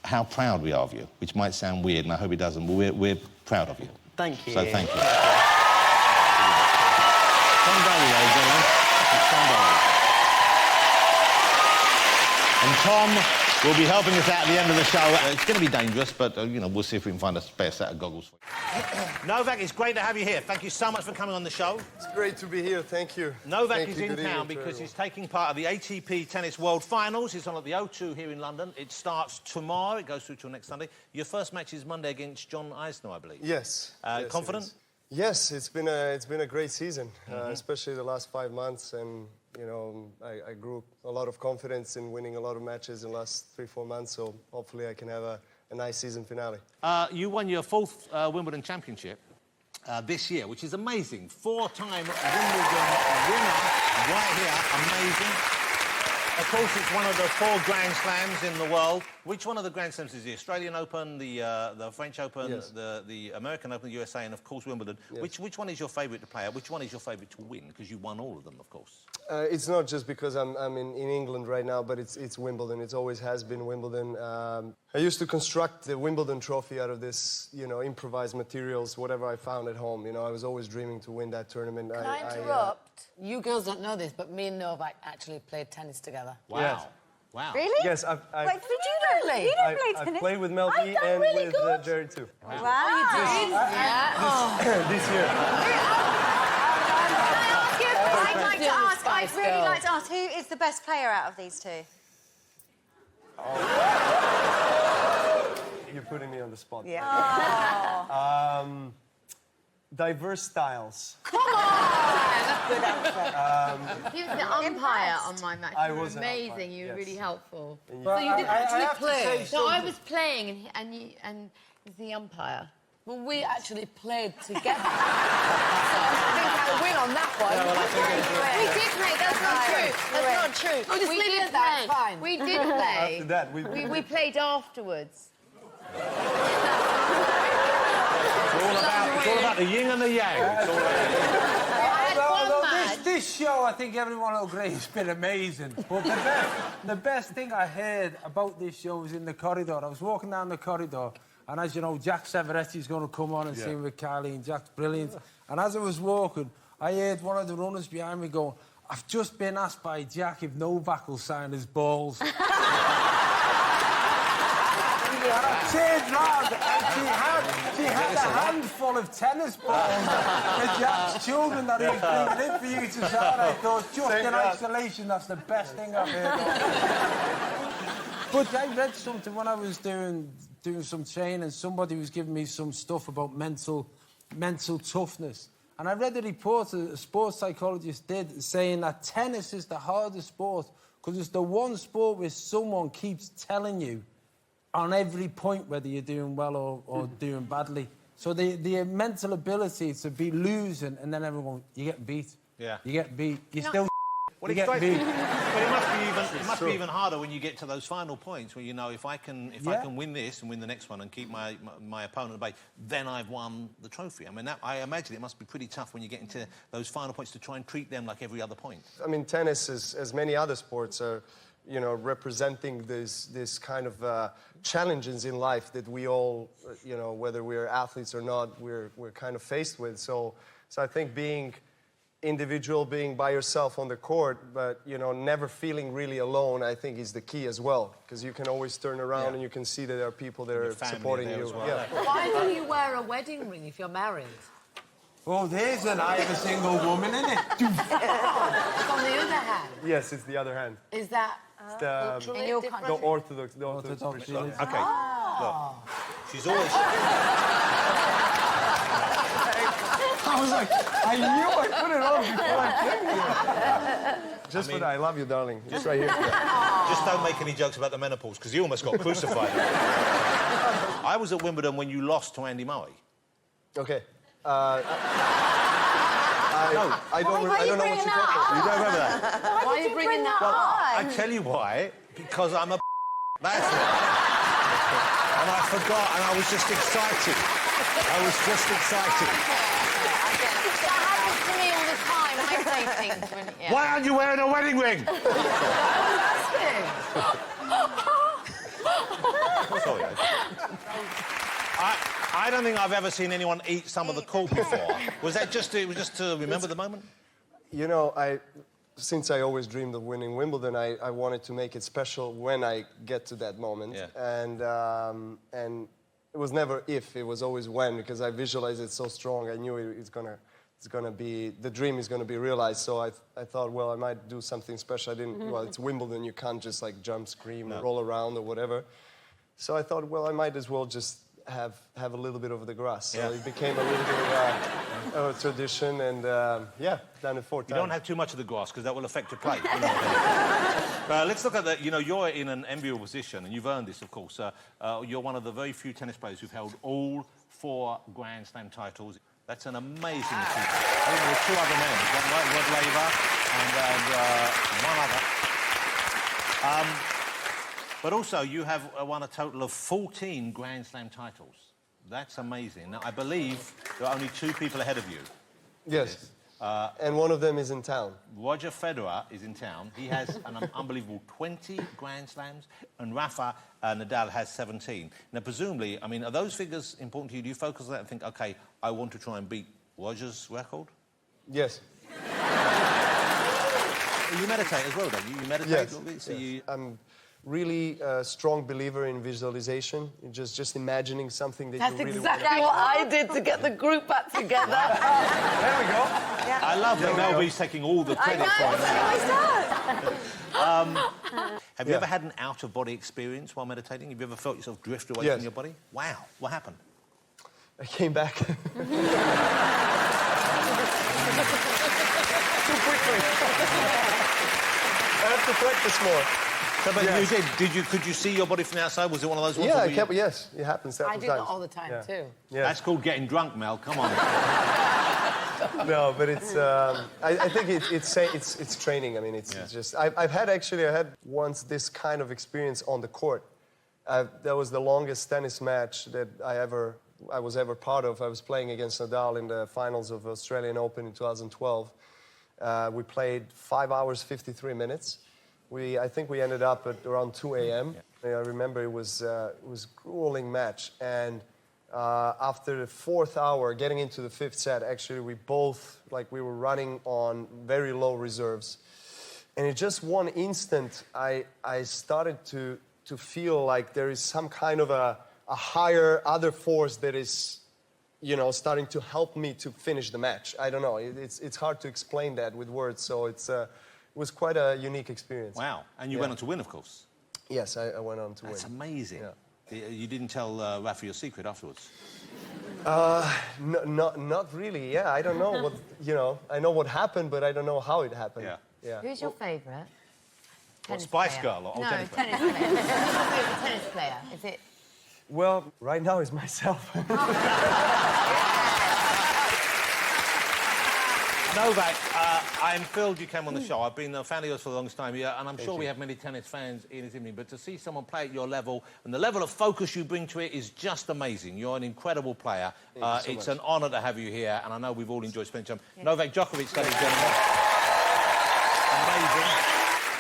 how proud we are of you, which might sound weird, and I hope it doesn't, but we're proud of you. Thank you. So thank you. Tom Daley, gentlemen. Tom Daley. And Tom will be helping us out at the end of the show. It's going to be dangerous, but, you know, we'll see if we can find a spare set of goggles for you. Novak, it's great to have you here. Thank you so much for coming on the show. It's great to be here, thank you. Novak is in town because he's taking part of the ATP Tennis World Finals. He's on at the O2 here in London. It starts tomorrow. It goes through till next Sunday. Your first match is Monday against John Isner, I believe. Yes. Confident? Yes, it's been a great season, especially the last 5 months, and you know I grew a lot of confidence in winning a lot of matches in the last 3-4 months. So hopefully I can have a nice season finale. You won your 4th Wimbledon championship this year, which is amazing. 4-time Wimbledon winner right here, amazing. Of course, it's one of the 4 Grand Slams in the world. Which one of the Grand Slams is the Australian Open, the French Open, yes. the American Open, the USA, and of course Wimbledon? Yes. Which one is your favourite to play at? Which one is your favourite to win? Because you won all of them, of course. It's not just because I'm in England right now, but it's Wimbledon. It always has been Wimbledon. I used to construct the Wimbledon trophy out of this, you know, improvised materials, whatever I found at home. You know, I was always dreaming to win that tournament. Can I interrupt? You girls don't know this, but me and Novak actually played tennis together. Wow. Yes. Wow. Really? Yes, Wait, did you really? You don't play I've tennis? played with Mel B and really with good. Jerry too. Wow. You did? Yeah. This year. I'd really like to ask, who is the best player out of these two? You're putting me on the spot. Yeah. Oh. Diverse styles. Come on! Good answer. He was the umpire on my match. I You were was an amazing. umpire, You were yes. really helpful. But So you didn't actually play? No, I was playing and the umpire. Well, we actually played together. So I think I win on that one. We did play. That's not true. That's not true. Oh, just we leave it did at that, play. fine. We did play. After that, We played afterwards. It's all about the yin and the yang. It's all about This show, I think everyone will agree, has been amazing. But the best thing I heard about this show was in the corridor. I was walking down the corridor, and as you know, Jack Severetti's going to come on and sing with Kylie, and Jack's brilliant. And as I was walking, I heard one of the runners behind me go, "I've just been asked by Jack if Novak will sign his balls." And I turned round and she had a handful of tennis balls for Jack's children that he was bringing in for you to sign. I thought, just in isolation, that's the best thing I've heard of. But I read something when I was doing some training. Somebody was giving me some stuff about mental toughness. And I read a report a sports psychologist did saying that tennis is the hardest sport because it's the one sport where someone keeps telling you on every point whether you're doing well or doing badly. So the mental ability to be losing and then everyone, you get beat. Yeah. You get beat. You still Well, you get beat. But it must be even harder when you get to those final points where you know if I can win this and win the next one and keep my opponent at bay, then I've won the trophy. I mean, I imagine it must be pretty tough when you get into those final points to try and treat them like every other point. I mean, tennis, as many other sports, are, you know, representing this kind of challenges in life that we all, you know, whether we're athletes or not, we're kind of faced with. So I think being individual, being by yourself on the court, but, you know, never feeling really alone, I think is the key as well. Because you can always turn around and you can see that there are people that are supporting you. Well. Yeah. Why don't you wear a wedding ring if you're married? Oh, there's an eye of a single woman, isn't it? It's on the other hand. Yes, it's the other hand. Is that in your different? The Orthodox. Orthodox. Okay. Look, she's always... I was like, I knew I put it on before I came here. Just for that, I love you, darling. Just right here. Just don't make any jokes about the menopause, because you almost got crucified. I was at Wimbledon when you lost to Andy Murray. Okay. No. I don't know what you're talking about. You don't remember that? Why are you bringing that up? I tell you why. Because I'm a That's it. And I forgot, and I was just excited. That happens to me all the time. I say things when... Yeah. Why aren't you wearing a wedding ring? Sorry. I don't think I've ever seen anyone eat some of the court before. Was that just to remember the moment? You know, since I always dreamed of winning Wimbledon, I wanted to make it special when I get to that moment. Yeah. And it was never if, it was always when, because I visualized it so strong. I knew it's gonna be, the dream is gonna be realized. So I thought, well, I might do something special. I didn't, well, it's Wimbledon, you can't just like jump, scream, roll around or whatever. So I thought, well, I might as well just have a little bit of the grass. So it became a little bit of a tradition, and yeah, done it 4 times. You don't have too much of the grass, because that will affect your play. Let's look at that. You know, you're in an enviable position, and you've earned this, of course. You're one of the very few tennis players who've held all 4 Grand Slam titles. That's an amazing achievement. I think there were 2 other men, Rod Laver and one other. But also, you have won a total of 14 Grand Slam titles. That's amazing. Now, I believe there are only 2 people ahead of you. Yes. And one of them is in town. Roger Federer is in town. He has an unbelievable 20 Grand Slams, and Rafa Nadal has 17. Now, presumably, I mean, are those figures important to you? Do you focus on that and think, OK, I want to try and beat Roger's record? Yes. You meditate as well, don't you? You meditate a little bit? So yes. I'm really a strong believer in visualization, in just imagining something that you really want. That's exactly what I did to get the group back together. There we go. Yeah. I love that Melby's taking all the credit for it. Have you ever had an out-of-body experience while meditating? Have you ever felt yourself drift away from your body? Wow. What happened? I came back. Too quickly. I have to practice more. So, but you could you see your body from the outside? Was it one of those ones? Yeah, yes, it happens several I do times. that all the time too. Yeah. That's called getting drunk, Mel. Come on. No, but it's. I think it's training. I mean, it's just. I had once this kind of experience on the court. That was the longest tennis match that I was ever part of. I was playing against Nadal in the finals of Australian Open in 2012. We played 5 hours 53 minutes. I think we ended up at around 2 a.m. I remember it was a grueling match, and after the 4th hour, getting into the 5th set, actually we both, we were running on very low reserves. And in just one instant, I started to feel like there is some kind of a higher other force that is, starting to help me to finish the match. I don't know. It's hard to explain that with words, so it was quite a unique experience. Wow. And you went on to win, of course. Yes, I went on to win. That's amazing. Yeah. You didn't tell Rafa your secret afterwards? Not really, yeah. I don't know what, I know what happened, but I don't know how it happened. Yeah. Who's your favourite? Spice Girl or tennis player? Who's your favourite tennis player? Is it... Well, right now it's myself. Novak, I'm thrilled you came on the show. I've been a fan of yours for the longest time, and I'm sure we have many tennis fans in this evening, but to see someone play at your level, and the level of focus you bring to it is just amazing. You're an incredible player. It's an honour to have you here, and I know we've all enjoyed spending time. Novak Djokovic, ladies and gentlemen. Amazing.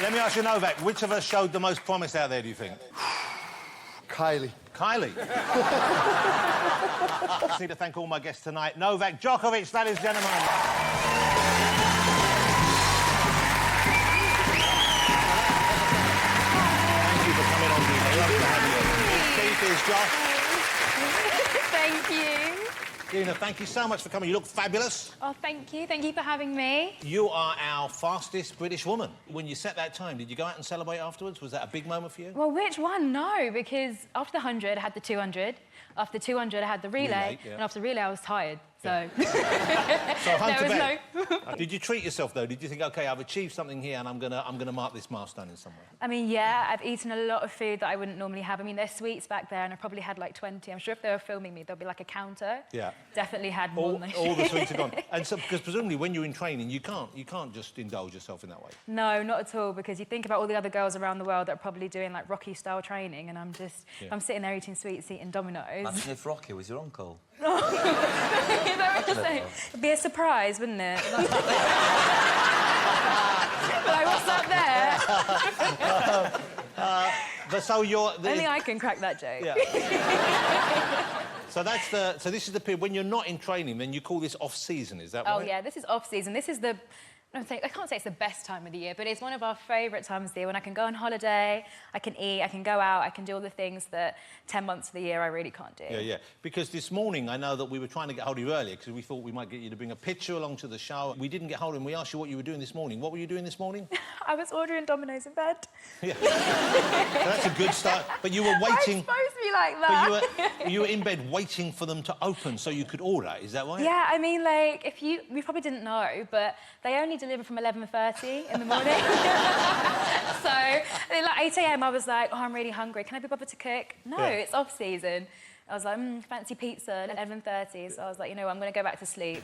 Let me ask you, Novak, which of us showed the most promise out there, do you think? Kylie. Kylie. I just need to thank all my guests tonight. Novak Djokovic, ladies and gentlemen. Thank you for coming on, Dina. Love to have you. Keith is Josh. Thank you. Dina, thank you so much for coming. You look fabulous. Oh, thank you. Thank you for having me. You are our fastest British woman. When you set that time, did you go out and celebrate afterwards? Was that a big moment for you? Well, which one? No, because after the 100, I had the 200. After the 200, I had the relay. And after the relay, I was tired. So, So home there to was bed. no... Did you treat yourself though? Did you think, OK, I've achieved something here and I'm gonna mark this milestone in some way? I mean, yeah, I've eaten a lot of food that I wouldn't normally have. I mean, there's sweets back there, and I probably had like 20. I'm sure if they were filming me, there'll be like a counter. Yeah. Definitely had more than I All the should. sweets are gone. And so, because presumably when you're in training, you can't just indulge yourself in that way. No, not at all, because you think about all the other girls around the world that are probably doing like Rocky-style training, and I'm just, I'm sitting there eating sweets, eating Dominoes. Imagine if Rocky was your uncle. It'd be a surprise, wouldn't it? Like, what's up there? But so you're... Only I can crack that joke. Yeah. So that's the... So this is the period when you're not in training, then you call this off-season, is that right? Oh, yeah, this is off-season. This is the... I can't say it's the best time of the year, but it's one of our favourite times of the year when I can go on holiday, I can eat, I can go out, I can do all the things that 10 months of the year I really can't do. Yeah, yeah. Because this morning, I know that we were trying to get hold of you earlier because we thought we might get you to bring a picture along to the show. We didn't get hold of him. We asked you what you were doing this morning. What were you doing this morning? I was ordering Dominoes in bed. Yeah. So that's a good start. But you were waiting... Why are you supposed to be like that? But you were in bed waiting for them to open so you could order, is that right? Yeah, I mean, like, you probably didn't know, but they only deliver from 11:30 in the morning. So, at like 8 a.m, I was like, oh, I'm really hungry. Can I be bothered to cook? No, it's off-season. I was like, fancy pizza at 11:30. So I was like, you know what, I'm going to go back to sleep.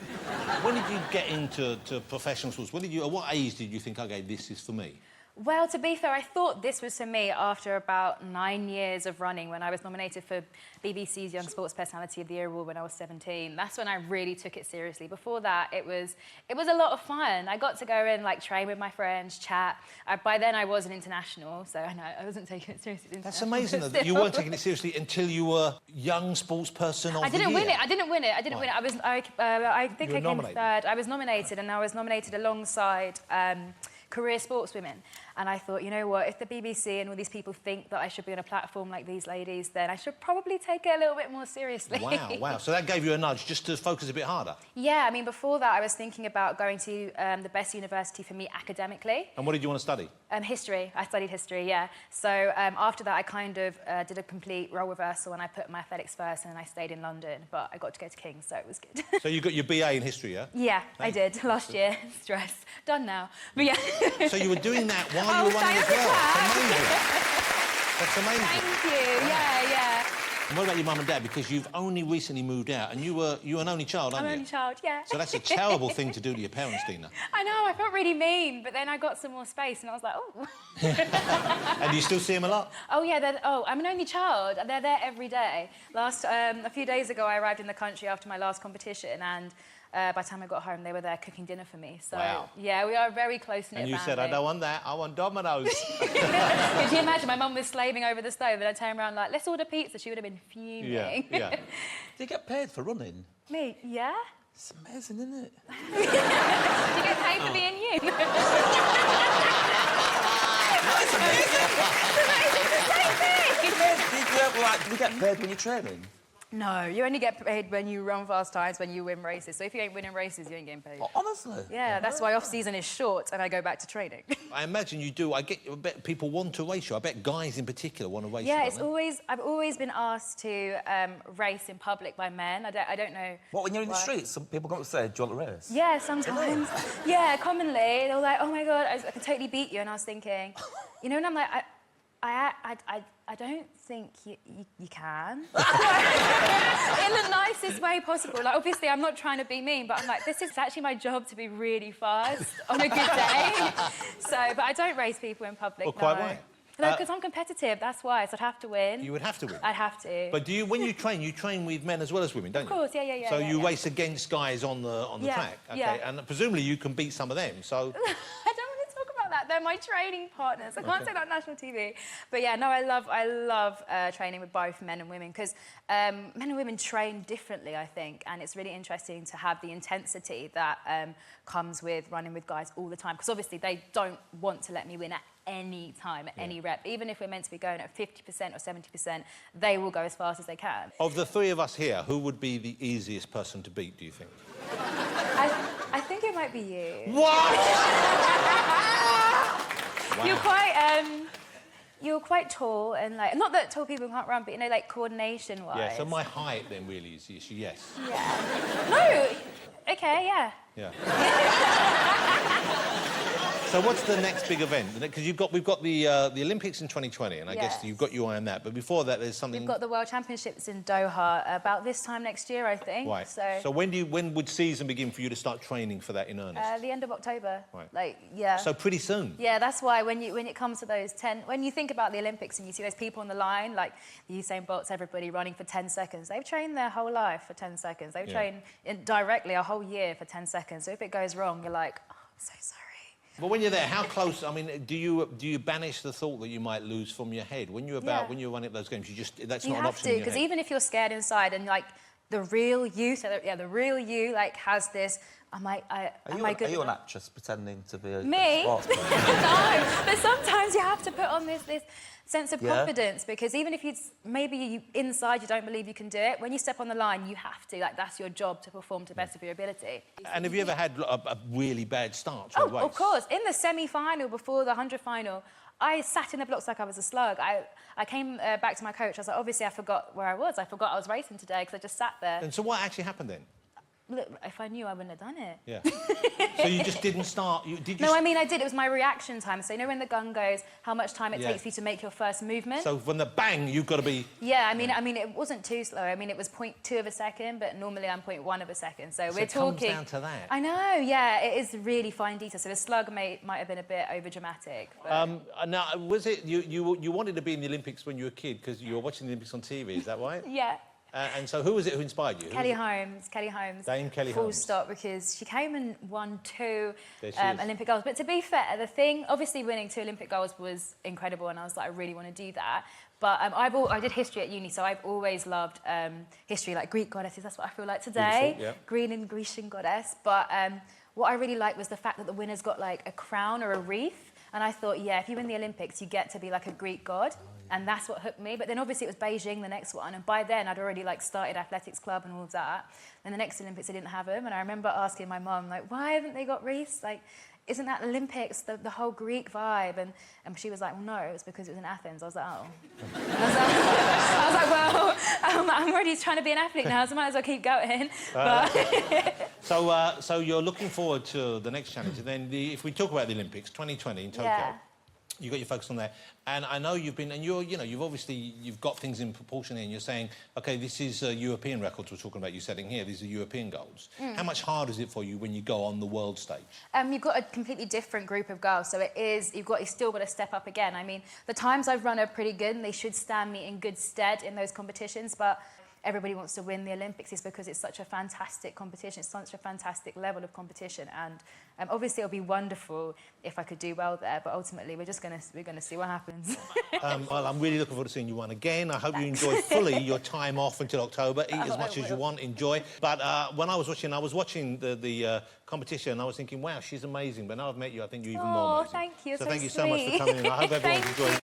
When did you get into professional sports? At what age did you think, OK, this is for me? Well, to be fair, I thought this was for me after about 9 years of running when I was nominated for BBC's Young Sports Personality of the Year award when I was 17. That's when I really took it seriously. Before that, it was a lot of fun. I got to go and like train with my friends, chat. By then, I was an international, so I know I wasn't taking it seriously. That's amazing that you weren't taking it seriously until you were young sports person of the year. I didn't win it. I didn't win it. I think I came third. I was nominated, and I was nominated alongside career sportswomen. And I thought, you know what, if the BBC and all these people think that I should be on a platform like these ladies, then I should probably take it a little bit more seriously. Wow, wow. So that gave you a nudge just to focus a bit harder? Yeah, I mean, before that, I was thinking about going to the best university for me academically. And what did you want to study? History. I studied history, yeah. So after that, I kind of did a complete role reversal and I put my athletics first and I stayed in London, but I got to go to King's, so it was good. So you got your BA in history, yeah? Yeah, I did, last year. Stress. Done now. But yeah. So you were doing that while you were running as well? That's amazing. That's amazing. Thank you, yeah. And what about your mum and dad? Because you've only recently moved out and you were an only child, aren't you? I'm an only child, yeah. So that's a terrible thing to do to your parents, Dina. I know, I felt really mean, but then I got some more space and I was like, oh. And do you still see them a lot? Oh, yeah, I'm an only child. They're there every day. A few days ago, I arrived in the country after my last competition and by the time I got home, they were there cooking dinner for me. So, wow. Yeah, we are a very close-knit And you family. said, I don't want that, I want Dominoes. Could you imagine? My mum was slaving over the stove and I turned around like, let's order pizza. She would have been fuming. Yeah. Do you get paid for running? Me, yeah. It's amazing, isn't it? Do you get paid for being you? It's amazing. It's the same thing. Do you get paid when you're training? No, you only get paid when you run fast times, when you win races. So if you ain't winning races, you ain't getting paid. Oh, honestly? Yeah, that's why off-season is short and I go back to training. I imagine you do. I bet people want to race you. I bet guys in particular want to race you. Yeah, I've always been asked to race in public by men. I don't know. What, when you're in the streets, some people come up and say, do you want to race? Yeah, sometimes. Yeah, commonly. They're like, oh my God, I can totally beat you. And I was thinking, you know, and I'm like, I don't think you can. In the nicest way possible. Like, obviously, I'm not trying to be mean, but I'm like, this is actually my job to be really fast on a good day. But I don't race people in public, Well, quite right. No, because I'm competitive, that's why, so I'd have to win. You would have to win. I'd have to. But when you train with men as well as women, don't you? Of course, yeah. So you race against guys on the track, okay? Yeah. And presumably you can beat some of them, so... I don't want to talk about that. They're my training partners. I can't say that on national TV. But yeah, no, I love training with both men and women because men and women train differently, I think, and it's really interesting to have the intensity that comes with running with guys all the time because obviously they don't want to let me win at any time, at any rep. Even if we're meant to be going at 50% or 70%, they will go as fast as they can. Of the three of us here, who would be the easiest person to beat, do you think? I think it might be you. What? Wow. You're quite, you're quite tall and like not that tall people can't run, but you know, like coordination-wise. Yeah. So my height then really is the issue. Yes. Yeah. No. Okay. Yeah. Yeah. So what's the next big event? Because we've got the Olympics in 2020, and I guess you've got your eye on that. But before that, there's something. We've got the World Championships in Doha about this time next year, I think. Right. So when would season begin for you to start training for that in earnest? the end of October. Right. Like, yeah. So pretty soon. Yeah, that's why when it comes to those 10, when you think about the Olympics and you see those people on the line, like the Usain Bolts, everybody running for 10 seconds, they've trained their whole life for 10 seconds. They've trained directly a whole year for 10 seconds. So if it goes wrong, you're like, oh, I'm so sorry. But when you're there, how close? I mean, do you banish the thought that you might lose from your head when you're running those games? That's not an option. You have to, because even if you're scared inside and like the real you, the real you like has this. Am I good? Are you an actress pretending to be a Me? sports player? No, but sometimes you have to put on this sense of confidence because even if maybe inside you don't believe you can do it, when you step on the line, you have to. Like that's your job to perform to the best of your ability. And have you ever had a really bad start to a race? Of course. In the semi-final before the 100 final, I sat in the blocks like I was a slug. I came back to my coach. I was like, obviously, I forgot where I was. I forgot I was racing today because I just sat there. And so what actually happened then? Look, if I knew, I wouldn't have done it. Yeah. So you just didn't start? No, I mean, I did. It was my reaction time. So you know when the gun goes, how much time it takes for you to make your first movement? So when the bang, you've got to be... Yeah, I mean, it wasn't too slow. I mean, it was 0.2 of a second, but normally I'm 0.1 of a second. So we're talking... it comes down to that. I know, yeah. It is really fine detail. So the slug might have been a bit over-dramatic. Now, was it... You wanted to be in the Olympics when you were a kid because you were watching the Olympics on TV, is that right? Yeah. And so who was it who inspired you? Kelly Holmes. Dame Kelly Full Holmes. stop, because she came and won 2 Olympic goals. But to be fair, the thing, obviously winning 2 Olympic goals was incredible, and I was like, I really want to do that. But I did history at uni, so I've always loved history, like Greek goddesses. That's what I feel like today. Grecian goddess. But what I really liked was the fact that the winners got like a crown or a wreath. And I thought, yeah, if you win the Olympics, you get to be like a Greek god. And that's what hooked me. But then obviously it was Beijing, the next one. And by then I'd already like started athletics club and all of that. And the next Olympics, I didn't have them. And I remember asking my mum, like, why haven't they got wreaths? Like, isn't that Olympics, the whole Greek vibe? And she was like, well, no, it was because it was in Athens. I was like, oh. I was like, well, I'm already trying to be an athlete now, so I might as well keep going. So you're looking forward to the next challenge. And then if we talk about the Olympics, 2020 in Tokyo. Yeah. You got your focus on that, and I know you've been, and you've got things in proportion here, and you're saying, okay, this is European records we're talking about. You setting here, these are European goals. How much harder is it for you when you go on the world stage? You've got a completely different group of girls, so you've still got to step up again. I mean, the times I've run are pretty good, and they should stand me in good stead in those competitions, but everybody wants to win the Olympics is because it's such a fantastic competition. It's such a fantastic level of competition, and obviously it'll be wonderful if I could do well there. But ultimately, we're gonna see what happens. Well, I'm really looking forward to seeing you win again. I hope you enjoy fully your time off until October. Eat as much as you want, enjoy. But when I was watching the competition, and I was thinking, wow, she's amazing. But now I've met you, I think you're even more amazing. Thank you. So thank you so much for coming in. I hope everyone's enjoying.